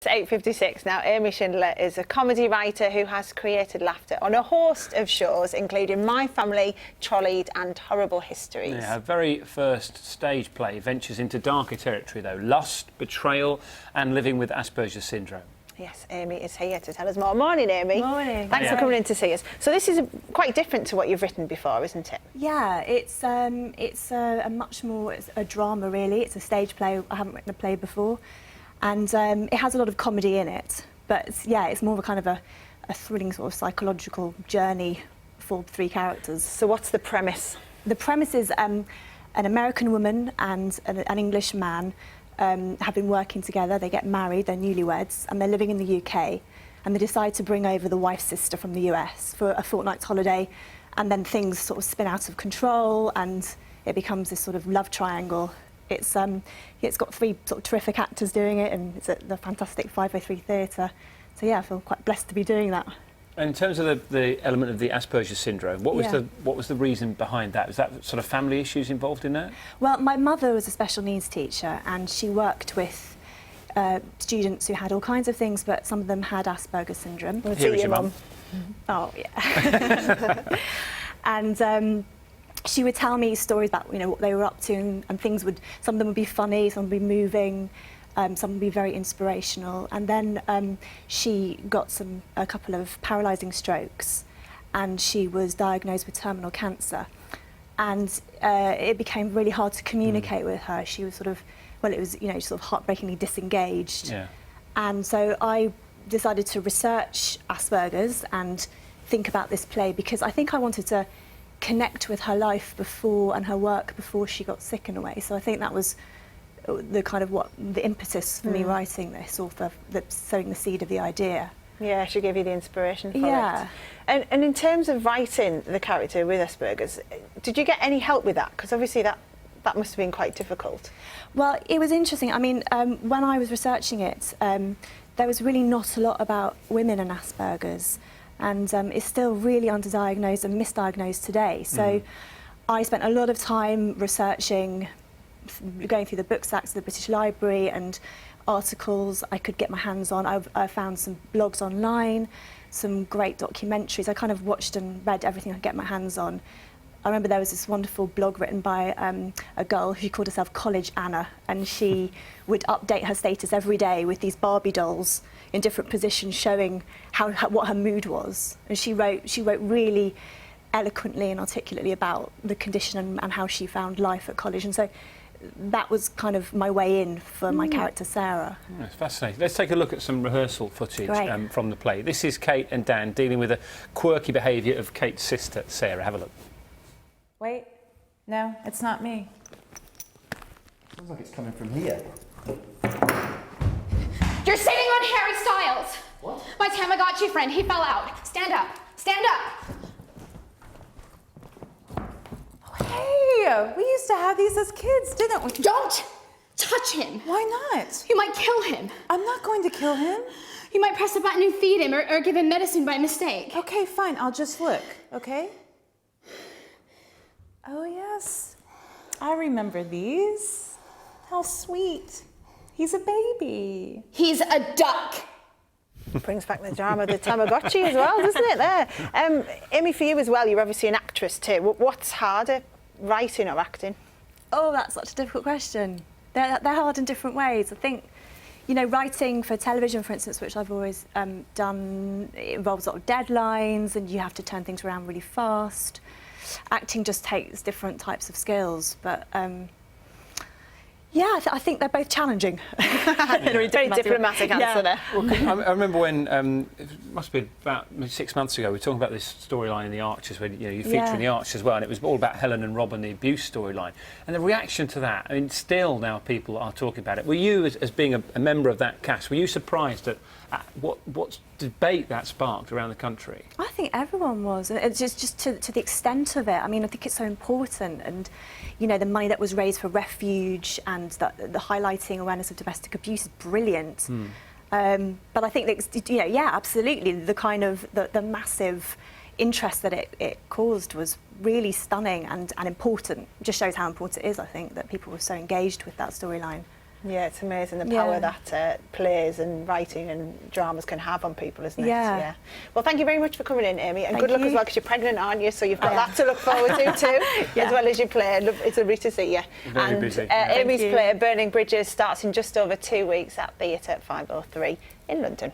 to 8:56 now. Amy Shindler is a comedy writer who has created laughter on a host of shows, including My Family, Trolleyed and Horrible Histories. Yeah, her very first stage play ventures into darker territory, though. Lust, betrayal and living with Asperger's syndrome. Yes, Amy is here to tell us more. Morning, Amy. Morning. Thanks for coming in to see us. So this is quite different to what you've written before, isn't it? Yeah, it's a much more, it's a drama really. It's a stage play. I haven't written a play before, and it has a lot of comedy in it. But it's more of a kind of a thrilling sort of psychological journey for three characters. So what's the premise? The premise is an American woman and an English man have been working together. They get married, they're newlyweds, and they're living in the UK, and they decide to bring over the wife's sister from the US for a fortnight's holiday, and then things sort of spin out of control and it becomes this sort of love triangle. It's got three sort of terrific actors doing it, and it's at the fantastic 503 Theatre. So yeah, I feel quite blessed to be doing that. And in terms of the element of the Asperger's syndrome, what was the reason behind that? Was that sort of family issues involved in that? Well, my mother was a special needs teacher, and she worked with students who had all kinds of things, but some of them had Asperger's syndrome. Here is your mum. Oh, yeah. And she would tell me stories about, you know, what they were up to, and things would, some of them would be funny, some would be moving, some would be very inspirational. And then she got a couple of paralysing strokes, and she was diagnosed with terminal cancer. And it became really hard to communicate with her. She was sort of, well, it was, you know, sort of heartbreakingly disengaged. Yeah. And so I decided to research Asperger's and think about this play, because I think I wanted to connect with her life before and her work before she got sick in a way. So I think that was the kind of the impetus for me writing this, or for sowing the seed of the idea. Yeah, she gave you the inspiration for Yeah. it. And in terms of writing the character with Asperger's, did you get any help with that? Because obviously that must have been quite difficult. Well, it was interesting. I mean, when I was researching it, there was really not a lot about women and Asperger's, and it's still really underdiagnosed and misdiagnosed today. So I spent a lot of time researching, going through the book stacks of the British Library and articles I could get my hands on. I found some blogs online, some great documentaries. I kind of watched and read everything I could get my hands on. I remember there was this wonderful blog written by a girl who called herself College Anna, and she would update her status every day with these Barbie dolls in different positions showing what her mood was. And she wrote really eloquently and articulately about the condition and how she found life at college. And so that was kind of my way in for my character Sarah. Oh, it's fascinating. Let's take a look at some rehearsal footage from the play. This is Kate and Dan dealing with the quirky behaviour of Kate's sister Sarah. Have a look. Wait, no, it's not me. Sounds like it's coming from here. You're sitting on Harry Styles. What? My Tamagotchi friend, he fell out. Stand up, stand up. Hey, we used to have these as kids, didn't we? Don't touch him. Why not? You might kill him. I'm not going to kill him. You might press a button and feed him, or give him medicine by mistake. Okay, fine, I'll just look, okay? Oh yes, I remember these. How sweet. He's a baby. He's a duck. Brings back the drama of the Tamagotchi as well, doesn't it, there? Amy, for you as well, you're obviously an actress too. What's harder, writing or acting? Oh, that's such a difficult question. They're hard in different ways. I think, you know, writing for television, for instance, which I've always done, it involves a lot of deadlines and you have to turn things around really fast. Acting just takes different types of skills, but yeah, I think they're both challenging. Very diplomatic answer there. Well, I remember when, it must have been about 6 months ago, we were talking about this storyline in The Archers, where you feature in The Archers as well, and it was all about Helen and Rob and the abuse storyline. And the reaction to that, I mean, still now people are talking about it. Were you, as being a member of that cast, were you surprised at what debate that sparked around the country? I think everyone was. It's just to the extent of it. I mean, I think it's so important, and you know, the money that was raised for refuge and the highlighting awareness of domestic abuse is brilliant. But I think that, you know, yeah, absolutely, the kind of the massive interest that it caused was really stunning and important. It just shows how important it is, I think, that people were so engaged with that storyline. Yeah, it's amazing the power that plays and writing and dramas can have on people, isn't it? Yeah. Well, thank you very much for coming in, Amy, and Thank good luck you. as well, because you're pregnant, aren't you? So you've got that to look forward to too, as well as your play. It's lovely to see you. Very busy. Amy's you. play, Burning Bridges, starts in just over 2 weeks at Theatre 503 in London.